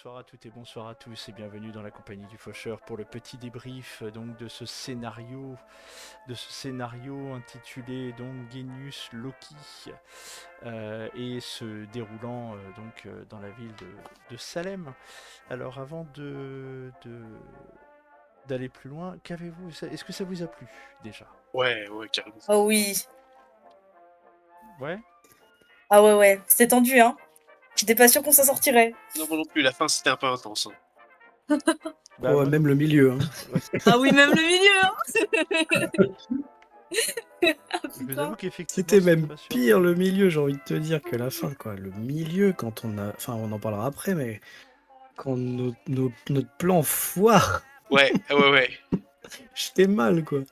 bonsoir à toutes et bonsoir à tous et bienvenue dans la compagnie du Faucheur pour le petit débrief donc de ce scénario intitulé donc Genius Loki et se déroulant dans la ville de Salem. Alors avant d'aller plus loin, qu'avez-vous est-ce que ça vous a plu déjà? Ouais, carrément. Oh oui. Ouais. Ah ouais, c'était tendu, hein. J'étais pas sûr qu'on s'en sortirait. Non, moi non plus, la fin c'était un peu intense. Bah, moi non même le plus. milieu. Hein. Ouais. Ah oui, même le milieu, hein. Ah Je vous putain. avoue qu'effectivement C'était c'était même pas sûr. pire le milieu, j'ai envie de te dire, que la fin, quoi. Le milieu, quand on a... Enfin, on en parlera après, mais quand notre plan foire, Ouais. j'étais mal, quoi.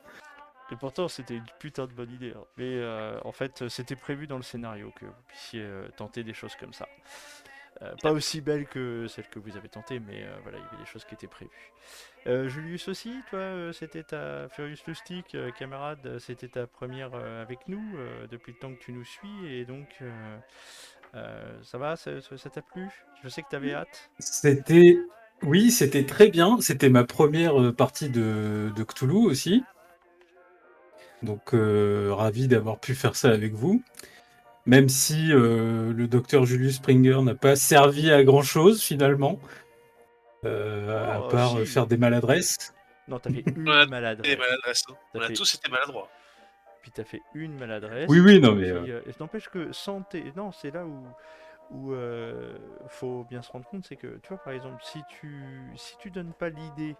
Et pourtant, c'était une putain de bonne idée, hein. Mais en fait, c'était prévu dans le scénario que vous puissiez tenter des choses comme ça. Pas aussi belles que celles que vous avez tentées, mais voilà, il y avait des choses qui étaient prévues. Julius aussi, toi, c'était ta Furious Lustig, camarade, c'était ta première avec nous depuis le temps que tu nous suis, et donc ça va, ça t'a plu? Je sais que t'avais hâte. Oui, c'était très bien. C'était ma première partie de Cthulhu aussi. Donc, ravi d'avoir pu faire ça avec vous. Même si le docteur Julius Springer n'a pas servi à grand-chose finalement, à Oh, part si! faire des maladresses. Non, t'as fait On a une des maladresse. maladresses, hein. T'as On a fait tous été maladroits. Puis t'as fait une maladresse, Oui, non, et mais puis et n'empêche que sans tes... Non, c'est là où faut bien se rendre compte, c'est que, tu vois, par exemple, si tu donnes pas l'idée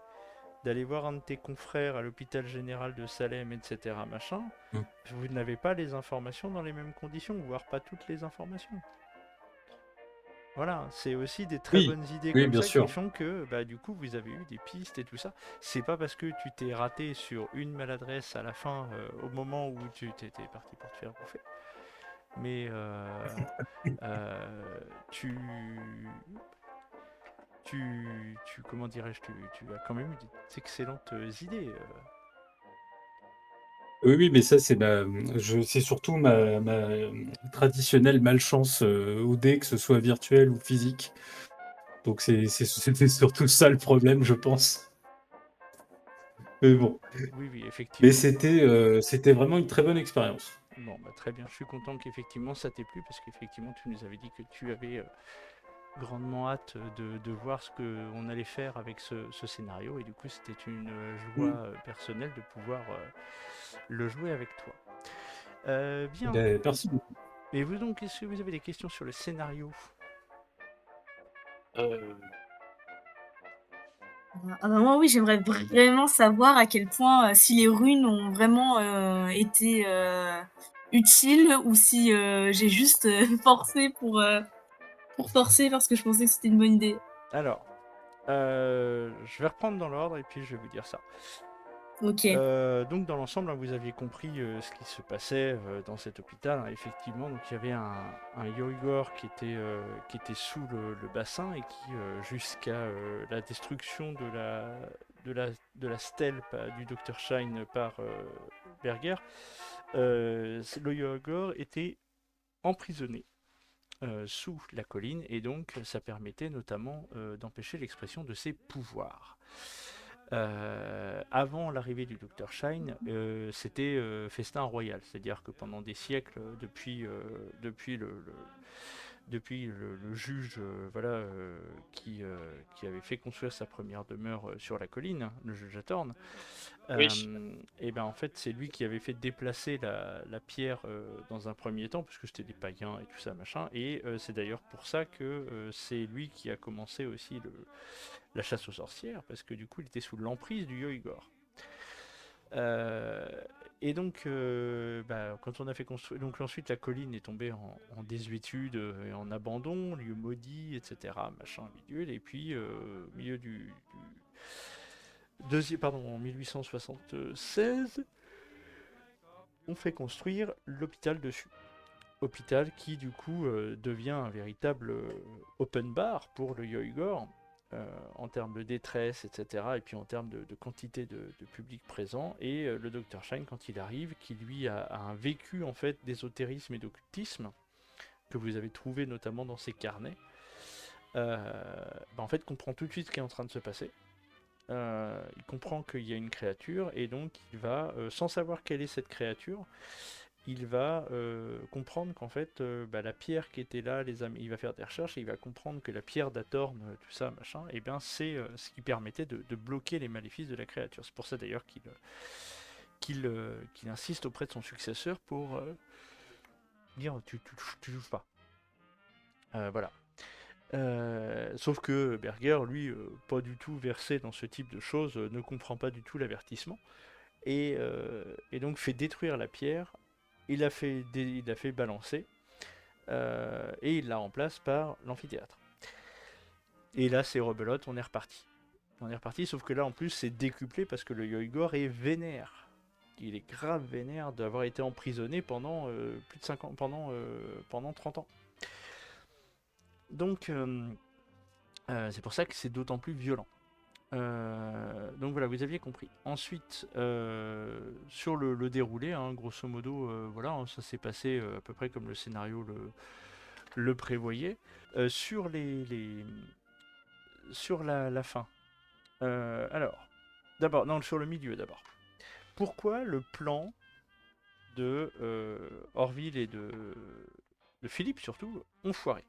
d'aller voir un de tes confrères à l'hôpital général de Salem, etc., machin, Mm. vous n'avez pas les informations dans les mêmes conditions, voire pas toutes les informations. Voilà, c'est aussi des très oui, bonnes idées oui, comme bien ça qui sûr. font que, bah, du coup, vous avez eu des pistes et tout ça. C'est pas parce que tu t'es raté sur une maladresse à la fin, au moment où tu t'étais parti pour te faire bouffer, mais tu, comment dirais-je, tu as quand même eu des excellentes idées. Oui, mais ça, c'est surtout ma traditionnelle malchance au dé, que ce soit virtuel ou physique. Donc, c'était surtout ça le problème, je pense. Mais bon. Oui, oui, Mais effectivement. c'était vraiment une très bonne expérience. Bon, bah, très bien. Je suis content qu'effectivement ça t'ait plu parce qu'effectivement tu nous avais dit que tu avais grandement hâte de voir ce qu'on allait faire avec ce scénario, et du coup c'était une joie Mm. personnelle de pouvoir le jouer avec toi. Bien. Ben, merci beaucoup. Et vous donc, est-ce que vous avez des questions sur le scénario? Euh, Ah bah moi oui, j'aimerais vraiment savoir à quel point si les runes ont vraiment été utiles ou si j'ai juste forcé pour forcer parce que je pensais que c'était une bonne idée. Alors, je vais reprendre dans l'ordre et puis je vais vous dire ça. Ok. Donc dans l'ensemble, hein, vous aviez compris ce qui se passait dans cet hôpital, hein. Effectivement, donc il y avait un Yoigor qui était sous le bassin et qui, jusqu'à la destruction de la stèle du Dr Shine par Berger, le Yoigor était emprisonné sous la colline, et donc ça permettait notamment d'empêcher l'expression de ses pouvoirs. Avant l'arrivée du Dr Shine, c'était festin royal, c'est-à-dire que pendant des siècles, depuis le juge voilà, qui avait fait construire sa première demeure sur la colline, le juge Atorn, oui. et ben en fait c'est lui qui avait fait déplacer la pierre dans un premier temps, parce que c'était des païens et tout ça machin, et c'est d'ailleurs pour ça que c'est lui qui a commencé aussi la chasse aux sorcières, parce que du coup il était sous l'emprise du Yoigor. Euh, et donc, quand on a fait construire, donc ensuite la colline est tombée en désuétude et en abandon, lieu maudit, etc., machin, bidule, et puis au milieu en 1876, on fait construire l'hôpital dessus. Hôpital qui du coup devient un véritable open bar pour le Yoigor, en termes de détresse, etc. Et puis en termes de quantité de public présent. Et le Dr Shine, quand il arrive, qui lui a un vécu en fait d'ésotérisme et d'occultisme, que vous avez trouvé notamment dans ses carnets, en fait comprend tout de suite ce qui est en train de se passer. Il comprend qu'il y a une créature et donc il va, sans savoir quelle est cette créature, il va comprendre qu'en fait la pierre qui était là, il va faire des recherches et il va comprendre que la pierre d'Atorn, tout ça, machin, et bien c'est ce qui permettait de bloquer les maléfices de la créature. C'est pour ça d'ailleurs qu'il insiste auprès de son successeur pour dire tu touches pas. Voilà. Sauf que Berger, lui, pas du tout versé dans ce type de choses, ne comprend pas du tout l'avertissement et donc fait détruire la pierre. Il l'a fait balancer et il la remplace par l'amphithéâtre. Et là, c'est rebelote, on est reparti. Sauf que là, en plus, c'est décuplé parce que le Yoigor est vénère. Il est grave vénère d'avoir été emprisonné pendant plus de 5 ans, pendant 30 ans. Donc, c'est pour ça que c'est d'autant plus violent. Donc voilà, vous aviez compris. Ensuite, sur le déroulé, hein, grosso modo, voilà, hein, ça s'est passé à peu près comme le scénario le prévoyait. Sur sur la fin. Alors, d'abord, non, sur le milieu d'abord. Pourquoi le plan de Orville et de Philippe surtout a foiré.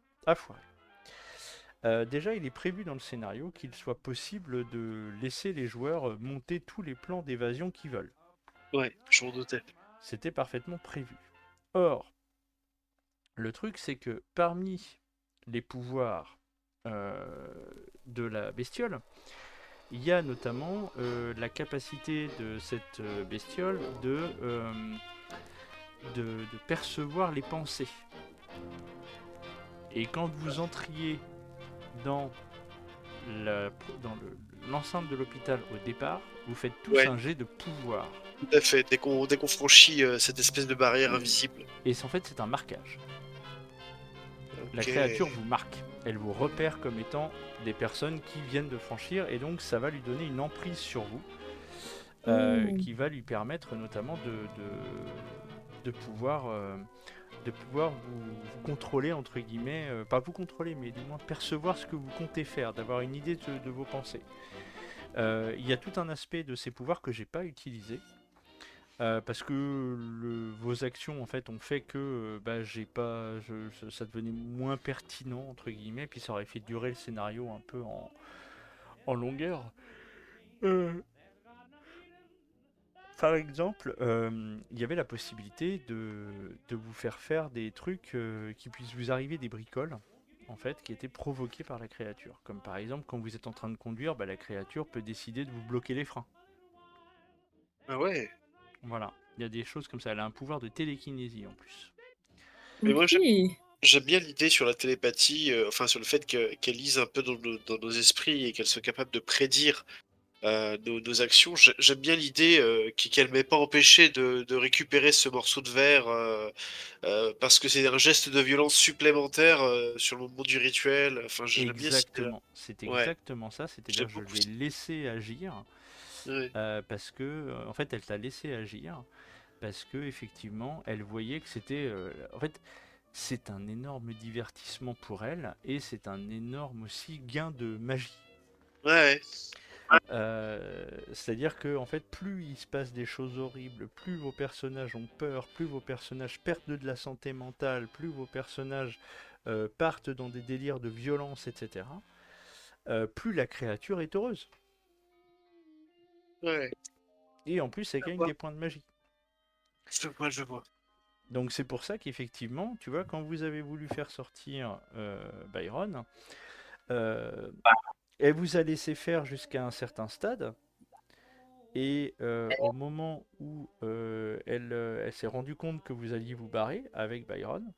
Déjà, il est prévu dans le scénario qu'il soit possible de laisser les joueurs monter tous les plans d'évasion qu'ils veulent. Ouais, je m'en doutais. C'était parfaitement prévu. Or, le truc, c'est que parmi les pouvoirs de la bestiole, il y a notamment la capacité de cette bestiole de percevoir les pensées. Et quand vous entriez dans l'enceinte de l'hôpital au départ, vous faites tous un jet de pouvoir. Tout à fait, dès qu'on franchit cette espèce de barrière invisible. Et en fait, c'est un marquage. Okay. La créature vous marque. Elle vous repère comme étant des personnes qui viennent de franchir, et donc ça va lui donner une emprise sur vous, qui va lui permettre notamment de pouvoir vous contrôler, entre guillemets, pas vous contrôler, mais du moins percevoir ce que vous comptez faire, d'avoir une idée de vos pensées. Il y a tout un aspect de ces pouvoirs que j'ai pas utilisé, parce que vos actions en fait ont fait que ça devenait moins pertinent, entre guillemets, puis ça aurait fait durer le scénario un peu en longueur. Par exemple, il y avait la possibilité de vous faire des trucs qui puissent vous arriver, des bricoles, en fait, qui étaient provoquées par la créature. Comme par exemple, quand vous êtes en train de conduire, la créature peut décider de vous bloquer les freins. Ah ouais. Voilà, il y a des choses comme ça. Elle a un pouvoir de télékinésie en plus. Mais moi, j'aime bien l'idée sur la télépathie, sur le fait qu'elle lise un peu dans nos esprits et qu'elle soit capable de prédire nos actions. J'aime bien l'idée qu'elle ne m'ait pas empêché de récupérer ce morceau de verre parce que c'est un geste de violence supplémentaire sur le moment du rituel. Enfin, j'aime bien cette idée-là. C'est exactement ça. C'est-à-dire que je l'ai laissé agir parce que, en fait, elle t'a laissé agir parce que effectivement, elle voyait que c'était, en fait, c'est un énorme divertissement pour elle et c'est un énorme aussi gain de magie. Ouais. C'est-à-dire que en fait, plus il se passe des choses horribles, plus vos personnages ont peur, plus vos personnages perdent de la santé mentale, plus vos personnages partent dans des délires de violence, etc. Plus la créature est heureuse. Ouais. Et en plus, elle gagne des points de magie. Je vois. Donc c'est pour ça qu'effectivement, tu vois, quand vous avez voulu faire sortir Byron, elle vous a laissé faire jusqu'à un certain stade, et au moment où elle s'est rendue compte que vous alliez vous barrer avec Byron,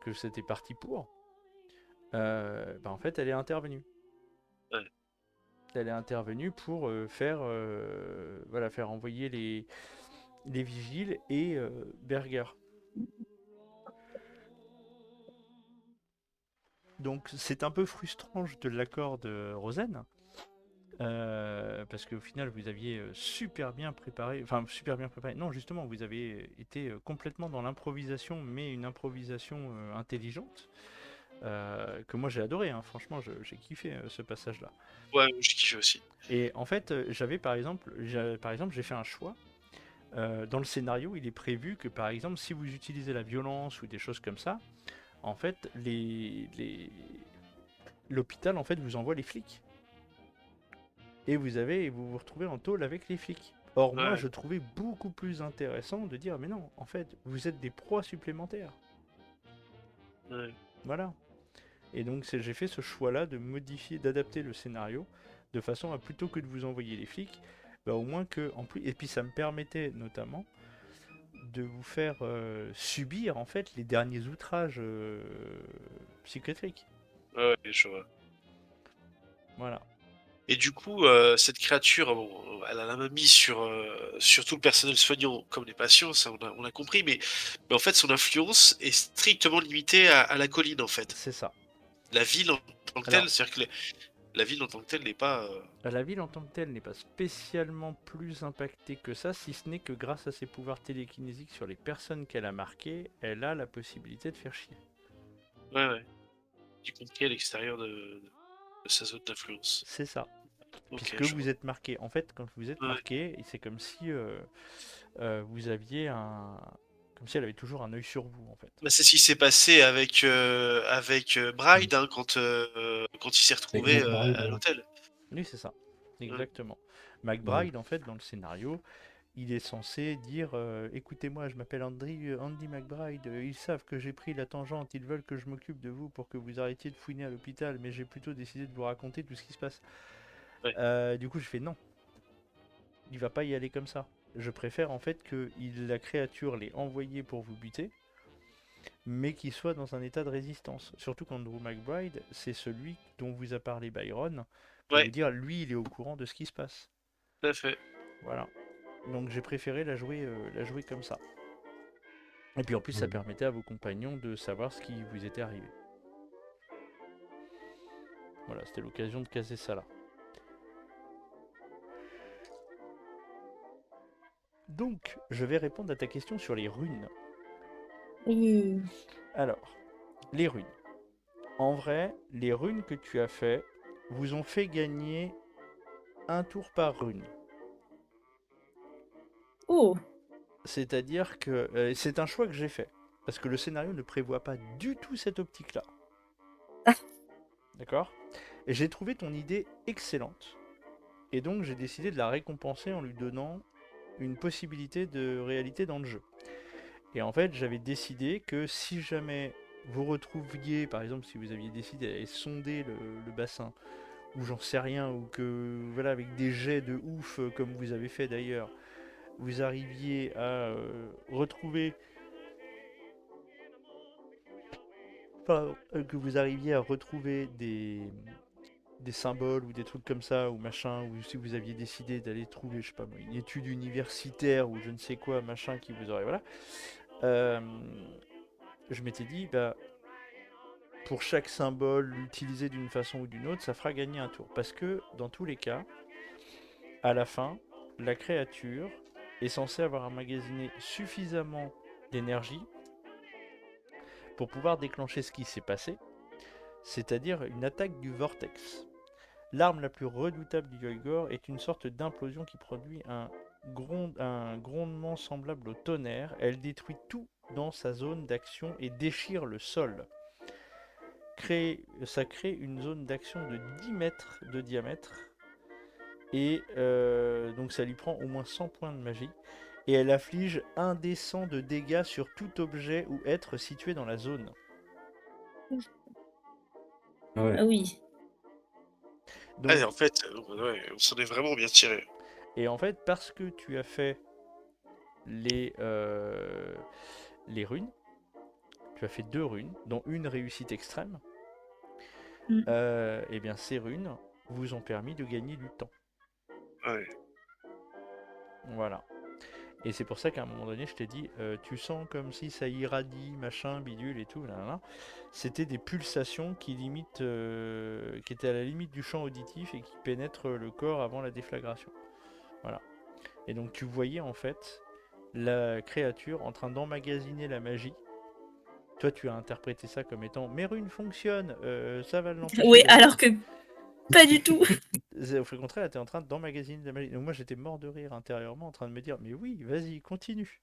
que c'était parti pour, en fait elle est intervenue. Ouais. Elle est intervenue pour faire envoyer les vigiles et Berger. Donc c'est un peu frustrant de l'accord de Rosen, parce qu'au final vous aviez super bien préparé, non justement vous avez été complètement dans l'improvisation, mais une improvisation intelligente, que moi j'ai adoré, hein. Franchement, j'ai kiffé ce passage-là. Ouais, j'ai kiffé aussi. Et en fait, j'avais par exemple, j'ai fait un choix. Dans le scénario, il est prévu que par exemple, si vous utilisez la violence ou des choses comme ça, en fait, l'hôpital en fait vous envoie les flics. Et vous vous retrouvez en tôle avec les flics. Or, moi, Ouais, je trouvais beaucoup plus intéressant de dire, mais non, en fait, vous êtes des proies supplémentaires. ouais. Voilà. Et donc, j'ai fait ce choix-là de modifier, d'adapter le scénario, de façon à plutôt que de vous envoyer les flics, bah, au moins que, en plus, et puis ça me permettait notamment de vous faire subir, en fait, les derniers outrages psychiatriques. Ouais, je vois. Voilà. Et du coup, cette créature, bon, elle a la main mise sur tout le personnel soignant, comme les patients, ça on a compris, mais en fait, son influence est strictement limitée à la colline, en fait. C'est ça. La ville en tant que Alors, telle, c'est-à-dire que la ville en tant que telle n'est pas. la ville en tant que telle n'est pas spécialement plus impactée que ça, si ce n'est que grâce à ses pouvoirs télékinésiques sur les personnes qu'elle a marquées, elle a la possibilité de faire chier. Ouais, ouais. Y compris à l'extérieur de sa zone d'influence. C'est ça. Ok, Puisque je vous vois. êtes marqué. En fait, quand vous êtes Ouais. marqué, c'est comme si vous aviez un. Comme si elle avait toujours un œil sur vous, en fait. Bah, c'est ce qui s'est passé avec Bride, hein, quand il s'est Avec retrouvé McBride, à l'hôtel. Oui, c'est ça. Ouais. Exactement. ouais. McBride, en fait, dans le scénario, il est censé dire écoutez-moi, je m'appelle Andy McBride, ils savent que j'ai pris la tangente, ils veulent que je m'occupe de vous pour que vous arrêtiez de fouiner à l'hôpital, mais j'ai plutôt décidé de vous raconter tout ce qui se passe. Ouais. Du coup, je fais non, il va pas y aller comme ça. Je préfère en fait que la créature l'ait envoyé pour vous buter, mais qu'il soit dans un état de résistance. Surtout qu'Andrew McBride, c'est celui dont vous a parlé Byron, pour Ouais, vous dire lui, il est au courant de ce qui se passe. tout à fait. Voilà. Donc j'ai préféré la jouer comme ça. Et puis en plus, ça permettait à vos compagnons de savoir ce qui vous était arrivé. Voilà, c'était l'occasion de caser ça là. Donc, je vais répondre à ta question sur les runes. Oui. Alors, les runes. En vrai, les runes que tu as fait vous ont fait gagner un tour par rune. Oh. C'est-à-dire que c'est un choix que j'ai fait. Parce que le scénario ne prévoit pas du tout cette optique-là. Ah. D'accord? Et j'ai trouvé ton idée excellente. Et donc j'ai décidé de la récompenser en lui donnant une possibilité de réalité dans le jeu. Et en fait, j'avais décidé que si jamais vous retrouviez, par exemple, si vous aviez décidé d'aller sonder le bassin, ou j'en sais rien, ou que, voilà, avec des jets de ouf, comme vous avez fait d'ailleurs, vous arriviez à retrouver. Pardon, que vous arriviez à retrouver des symboles ou des trucs comme ça, ou machin, ou si vous aviez décidé d'aller trouver, je sais pas moi, une étude universitaire ou je ne sais quoi, machin, qui vous aurait. Voilà. Euh, je m'étais dit, bah, pour chaque symbole utilisé d'une façon ou d'une autre, ça fera gagner un tour. Parce que, dans tous les cas, à la fin, la créature est censée avoir emmagasiné suffisamment d'énergie pour pouvoir déclencher ce qui s'est passé, c'est-à-dire une attaque du vortex. L'arme la plus redoutable du Yoigor est une sorte d'implosion qui produit un grondement semblable au tonnerre. Elle détruit tout dans sa zone d'action et déchire le sol. Ça crée une zone d'action de 10 mètres de diamètre. Et donc ça lui prend au moins 100 points de magie. Et elle afflige 1 d 100 de dégâts sur tout objet ou être situé dans la zone. Ouais. Ah oui. Donc, Ouais, en fait, ouais, on s'en est vraiment bien tiré. et en fait, parce que tu as fait les runes, tu as fait 2 runes, dont une réussite extrême, Mm. et bien ces runes vous ont permis de gagner du temps. Ouais. Voilà. Et c'est pour ça qu'à un moment donné, je t'ai dit, tu sens comme si ça irradie, machin, bidule et tout, là, là, là. C'était des pulsations qui étaient à la limite du champ auditif et qui pénètrent le corps avant la déflagration. Voilà. Et donc tu voyais en fait la créature en train d'emmagasiner la magie toi tu as interprété ça comme étant mes runes fonctionnent, ça va l'empêcher Oui, d'agir. alors que pas du tout. Au contraire, tu es en train d'emmagasiner de la magie. Donc moi j'étais mort de rire intérieurement en train de me dire mais oui, vas-y, continue.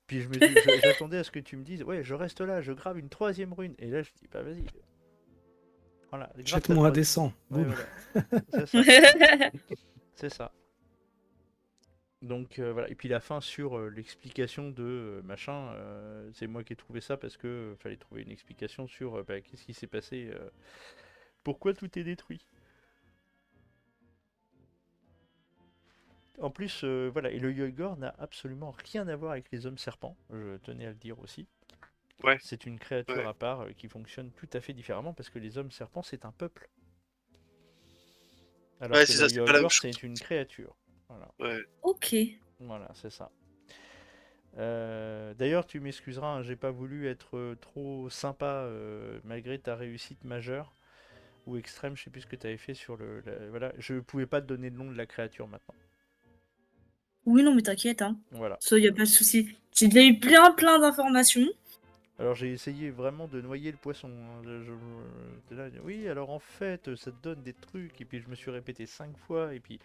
Puis j'attendais à ce que tu me dises ouais, je reste là, je grave une 3e rune. Et là je dis bah vas-y. Voilà, grave ta Jette-moi un 3e. dessin. Ouais, Boum. voilà, c'est ça, c'est ça. Donc voilà, et puis la fin sur l'explication de machin, c'est moi qui ai trouvé ça parce que fallait trouver une explication sur bah, qu'est-ce qui s'est passé, pourquoi tout est détruit. En plus, voilà, et le Yoigor n'a absolument rien à voir avec les hommes serpents, je tenais à le dire aussi. Ouais, C'est une créature ouais. à part qui fonctionne tout à fait différemment parce que les hommes serpents c'est un peuple. Alors Ouais, que c'est le ça, c'est pas la même Yoigor chose. c'est une créature. Voilà, Ouais. Ok. voilà, c'est ça. D'ailleurs, tu m'excuseras, hein, j'ai pas voulu être trop sympa malgré ta réussite majeure ou extrême, je sais plus ce que tu avais fait sur voilà, je pouvais pas te donner le nom de la créature maintenant. Oui, non, mais t'inquiète, hein. Voilà. Ça, y a pas de souci. J'ai déjà eu plein d'informations. Alors j'ai essayé vraiment de noyer le poisson, hein. J'étais là, oui, alors en fait, ça te donne des trucs, et puis je me suis répété 5 fois, et puis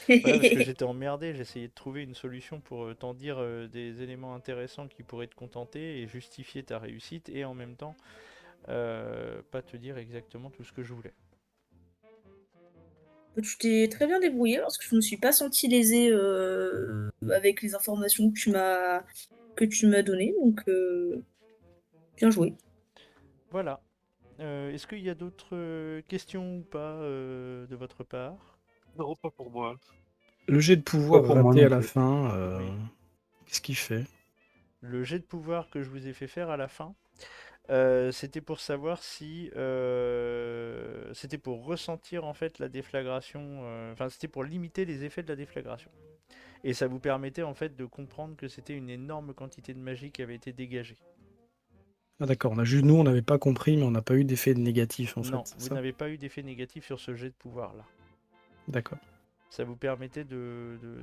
voilà, parce que j'étais emmerdé, j'essayais de trouver une solution pour t'en dire des éléments intéressants qui pourraient te contenter et justifier ta réussite, et en même temps, pas te dire exactement tout ce que je voulais. Tu t'es très bien débrouillé parce que je me suis pas sentie lésée avec les informations que tu m'as données, donc bien joué. Voilà. Est-ce qu'il y a d'autres questions ou pas de votre part? Non, pas pour moi. Le jet de Pas pouvoir pour moi raté non à la plus. fin, Oui. qu'est-ce qu'il fait? Le jet de pouvoir que je vous ai fait faire à la fin, c'était pour savoir si c'était pour ressentir en fait la déflagration, enfin c'était pour limiter les effets de la déflagration. Et ça vous permettait en fait de comprendre que c'était une énorme quantité de magie qui avait été dégagée. Ah d'accord, nous on n'avait pas compris, mais on n'a pas eu d'effet négatif en fait, Non, c'est vous ça? n'avez pas eu d'effet négatif sur ce jet de pouvoir là. D'accord. Ça vous permettait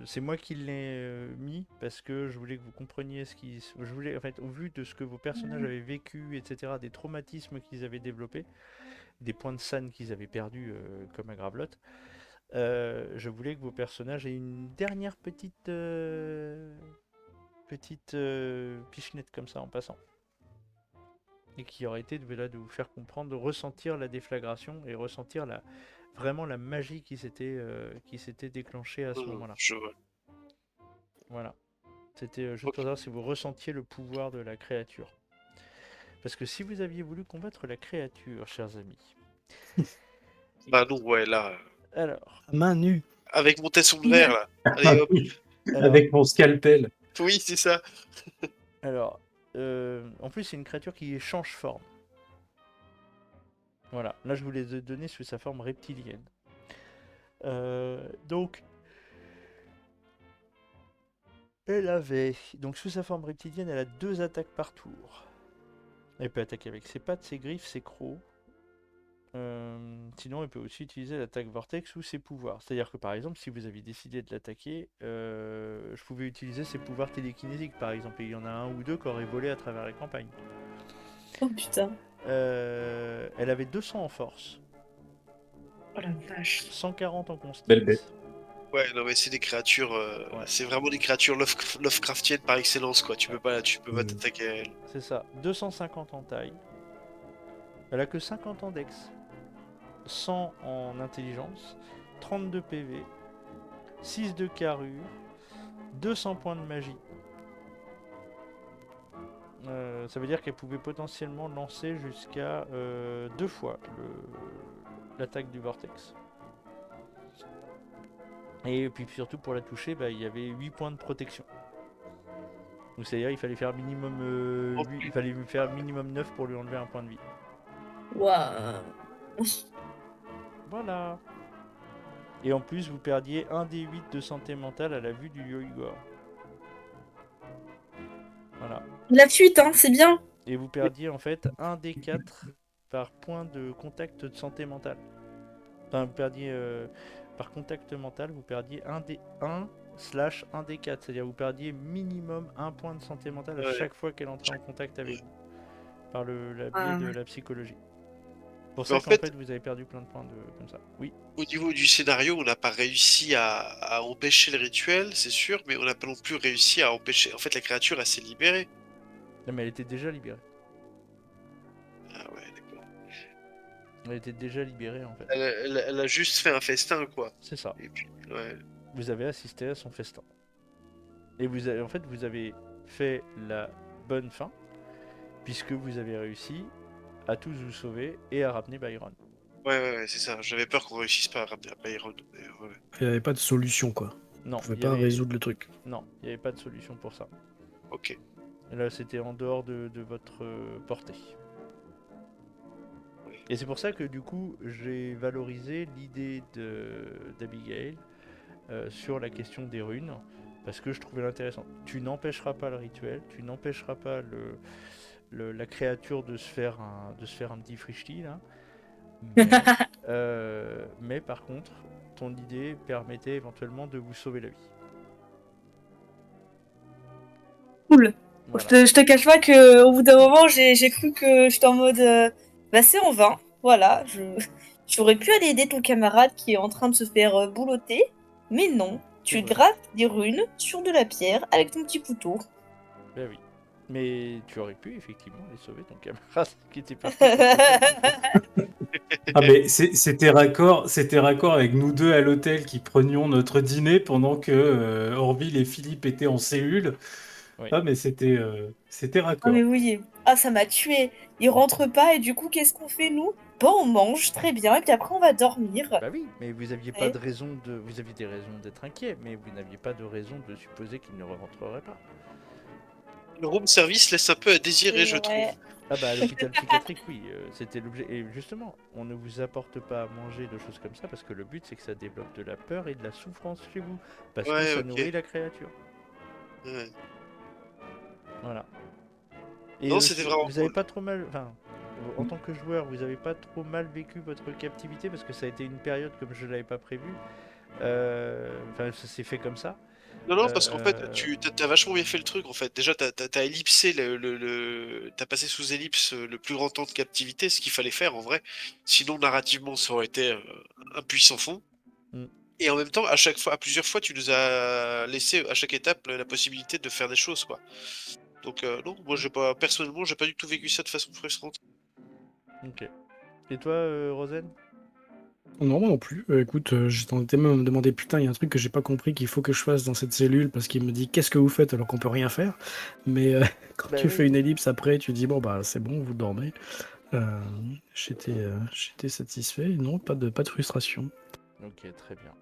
C'est moi qui l'ai mis parce que je voulais que vous compreniez ce qui... Je voulais, en fait, au vu de ce que vos personnages avaient vécu, etc., des traumatismes qu'ils avaient développés, des points de san qu'ils avaient perdus comme à Gravelotte, je voulais que vos personnages aient une dernière petite pichenette comme ça en passant. Et qui aurait été de vous faire comprendre, de ressentir la déflagration et ressentir vraiment la magie qui s'était déclenchée à ce moment-là. Je vois. Voilà. C'était juste Ok. pour savoir si vous ressentiez le pouvoir de la créature. Parce que si vous aviez voulu combattre la créature, chers amis. Bah non, ouais, là. Alors, À main nue. Avec mon tesson de verre, là. Allez, hop. alors, Avec mon scalpel. Oui, c'est ça. alors, en plus c'est une créature qui change forme. Voilà, là je vous l'ai donné sous sa forme reptilienne. Donc, donc sous sa forme reptilienne, elle a 2 attaques par tour. Elle peut attaquer avec ses pattes, ses griffes, ses crocs. Sinon, elle peut aussi utiliser l'attaque vortex ou ses pouvoirs. C'est-à-dire que par exemple, si vous aviez décidé de l'attaquer, je pouvais utiliser ses pouvoirs télékinésiques par exemple. Et il y en a un ou deux qui auraient volé à travers la campagne. Oh putain. Elle avait 200 en force, Oh la vache. 140 en constance. Belle bête. Ouais, non, mais c'est des créatures. Ouais. C'est vraiment des créatures Lovecraftiennes par excellence, quoi. Tu peux pas t'attaquer à elles. C'est ça, 250 en taille. Elle a que 50 en dex, 100 en intelligence, 32 PV, 6 de carrure, 200 points de magie. Ça veut dire qu'elle pouvait potentiellement lancer jusqu'à 2 fois l'attaque du vortex. Et puis surtout pour la toucher, bah, il y avait 8 points de protection. Donc c'est-à-dire il fallait faire minimum 8, il fallait lui faire minimum 9 pour lui enlever un point de vie. Waouh. Voilà. Et en plus vous perdiez 1 des 8 de santé mentale à la vue du Yoigor. Voilà. La fuite, hein, c'est bien. Et vous perdiez en fait 1 des 4 par point de contact de santé mentale. Enfin, vous perdiez par contact mental, vous perdiez 1 des 1/1 des 4. C'est-à-dire vous perdiez minimum 1 point de santé mentale à Ouais. chaque fois qu'elle entrait en contact avec vous. par la biais Ah, de la psychologie. Pour Mais ça en qu'en fait, fait vous avez perdu plein de points comme ça. Oui. au niveau du scénario, on n'a pas réussi à empêcher le rituel, c'est sûr, mais on n'a pas non plus réussi à empêcher. En fait, la créature, elle s'est libérée. Non, mais elle était déjà libérée. Ah ouais, d'accord. Elle était déjà libérée en fait. Elle a juste fait un festin, quoi. C'est ça. Et puis, ouais. Vous avez assisté à son festin. Et en fait, vous avez fait la bonne fin, puisque vous avez réussi à tous vous sauver et à ramener Byron. Ouais, c'est ça. J'avais peur qu'on réussisse pas à ramener à Byron. Mais ouais. Il n'y avait pas de solution, quoi. Non, On pouvait il y pas avait... résoudre le truc. Non, il n'y avait pas de solution pour ça. Ok. Et là, c'était en dehors de votre portée. Oui. Et c'est pour ça que du coup, j'ai valorisé l'idée d'Abigail sur la question des runes, parce que je trouvais l'intéressant. Tu n'empêcheras pas le rituel, tu n'empêcheras pas la créature de se faire un petit frichti là, mais par contre, ton idée permettait éventuellement de vous sauver la vie. Cool. Voilà. Je te cache pas que au bout d'un moment, j'ai cru que j'étais en mode bah c'est en vain. Voilà, j'aurais pu aller aider ton camarade qui est en train de se faire boulotter, mais non, C'est tu vrai. grattes des runes sur de la pierre avec ton petit couteau. Ben oui. Mais tu aurais pu effectivement les sauver, ton camarade qui était parti pour te sauver. Ah mais c'était raccord avec nous deux à l'hôtel qui prenions notre dîner pendant que Orville et Philippe étaient en cellule. Oui. Ah mais c'était Ah raccord. mais oui, ah ça m'a tué. Il rentre pas et du coup qu'est-ce qu'on fait nous? Bon on mange très bien et puis après on va dormir. Bah oui, mais vous aviez pas de raison de. Vous aviez des raisons d'être inquiet, mais vous n'aviez pas de raison de supposer qu'il ne rentrerait pas. Le room service laisse un peu à désirer, je trouve. Ouais. Ah bah à l'hôpital psychiatrique, oui, c'était l'objet. Et justement, on ne vous apporte pas à manger de choses comme ça parce que le but c'est que ça développe de la peur et de la souffrance chez vous. Parce que Ouais, ça ok. nourrit la créature. Ouais. Voilà. Et Non, c'était vraiment vous avez cool. pas trop mal. Enfin, en tant que joueur, vous avez pas trop mal vécu votre captivité parce que ça a été une période comme je l'avais pas prévu. Enfin, ça s'est fait comme ça. Non, parce qu'en fait, Euh, t'as vachement bien fait le truc, en fait. Déjà, t'as ellipsé t'as passé sous ellipse le plus grand temps de captivité, ce qu'il fallait faire, en vrai. Sinon, narrativement, ça aurait été un puissant fond. Mm. Et en même temps, à chaque fois, à plusieurs fois, tu nous as laissé, à chaque étape, la possibilité de faire des choses, quoi. Donc, non, moi, personnellement, j'ai pas du tout vécu ça de façon frustrante. Ok. Et toi, Rosen? Non, moi non plus. Écoute, j'étais en train de me demander, putain, il y a un truc que j'ai pas compris qu'il faut que je fasse dans cette cellule parce qu'il me dit qu'est-ce que vous faites alors qu'on peut rien faire. Mais quand Bah tu oui. fais une ellipse après, tu dis bon bah c'est bon, vous dormez. J'étais satisfait. Non, pas de frustration. Ok, très bien.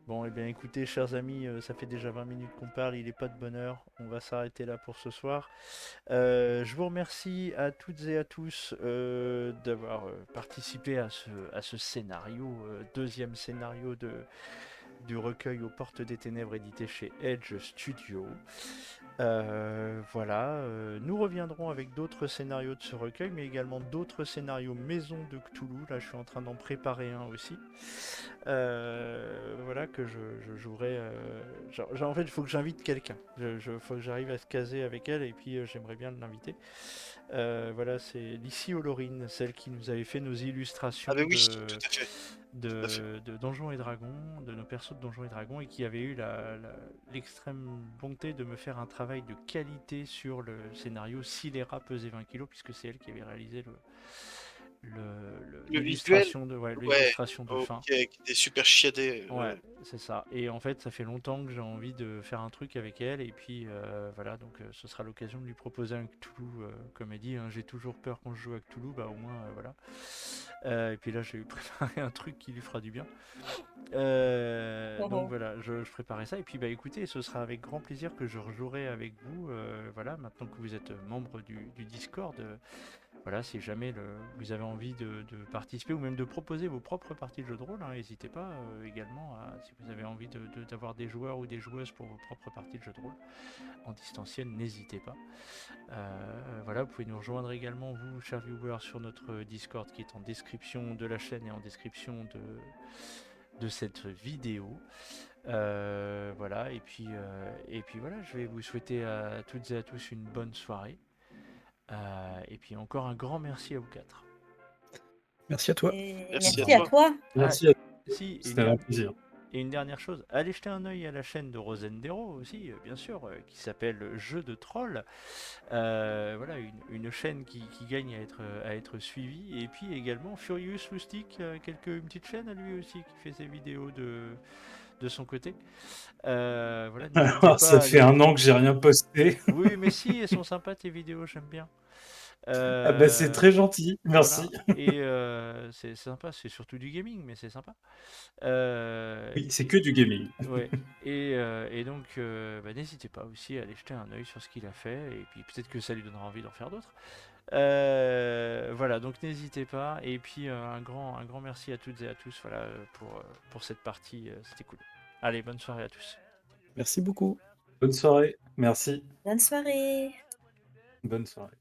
Bon, et bien écoutez, chers amis, ça fait déjà 20 minutes qu'on parle, il est pas de bonne heure, on va s'arrêter là pour ce soir. Je vous remercie à toutes et à tous d'avoir participé à ce scénario, deuxième scénario du recueil aux portes des ténèbres édité chez Edge Studio. Voilà, nous reviendrons avec d'autres scénarios de ce recueil, mais également d'autres scénarios maison de Cthulhu. Là, je suis en train d'en préparer un aussi. Voilà, que je jouerai. En fait, il faut que j'invite quelqu'un. Faut que j'arrive à se caser avec elle, et puis j'aimerais bien l'inviter. Voilà, c'est Lissy Olorine, celle qui nous avait fait nos illustrations Ah, mais oui, tout à fait. Tout à fait. de Donjons et Dragons, de nos persos de Donjons et Dragons, et qui avait eu l'extrême bonté de me faire un travail de qualité sur le scénario si les rats pesaient 20 kilos, puisque c'est elle qui avait réalisé Le visuel, ouais, l'illustration de ok, fin. qui était super chiadé. Ouais, c'est ça. Et en fait, ça fait longtemps que j'ai envie de faire un truc avec elle. Et puis voilà, donc ce sera l'occasion de lui proposer un Cthulhu. Comme elle dit, hein, j'ai toujours peur quand je joue à Cthulhu. Bah au moins, voilà. Et puis là, j'ai préparé un truc qui lui fera du bien. Donc voilà, je préparais ça. Et puis bah écoutez, ce sera avec grand plaisir que je rejouerai avec vous. Voilà, maintenant que vous êtes membre du Discord. Voilà, si jamais vous avez envie de participer ou même de proposer vos propres parties de jeu de rôle, hein, n'hésitez pas également si vous avez envie d'avoir des joueurs ou des joueuses pour vos propres parties de jeu de rôle en distanciel, n'hésitez pas. Voilà, vous pouvez nous rejoindre également, vous, chers viewers, sur notre Discord qui est en description de la chaîne et en description de cette vidéo. Voilà, et puis voilà, je vais vous souhaiter à toutes et à tous une bonne soirée. Et puis encore un grand merci à vous quatre. Merci à toi. Et Merci merci à à toi. toi. Merci à Si, C'était un plaisir. et une dernière chose, allez jeter un œil à la chaîne de Rosendero aussi, bien sûr, qui s'appelle Jeu de Troll. Voilà, une chaîne qui gagne à être suivie. Et puis également Furious Loustic, une petite chaîne à lui aussi qui fait ses vidéos de son côté. Voilà, n'hésitez pas Ça à fait aller- un an que j'ai rien posté. Oui, mais si, elles sont sympas tes vidéos, j'aime bien. Ah bah, c'est très gentil, merci. Voilà. Et c'est sympa, c'est surtout du gaming, mais c'est sympa. Oui, c'est que du gaming. Ouais. Et donc, n'hésitez pas aussi à aller jeter un œil sur ce qu'il a fait, et puis peut-être que ça lui donnera envie d'en faire d'autres. Voilà, donc n'hésitez pas, et puis un grand merci à toutes et à tous, voilà, pour cette partie, c'était cool. Allez, bonne soirée à tous. Merci beaucoup. Bonne soirée, merci. Bonne soirée. Bonne soirée.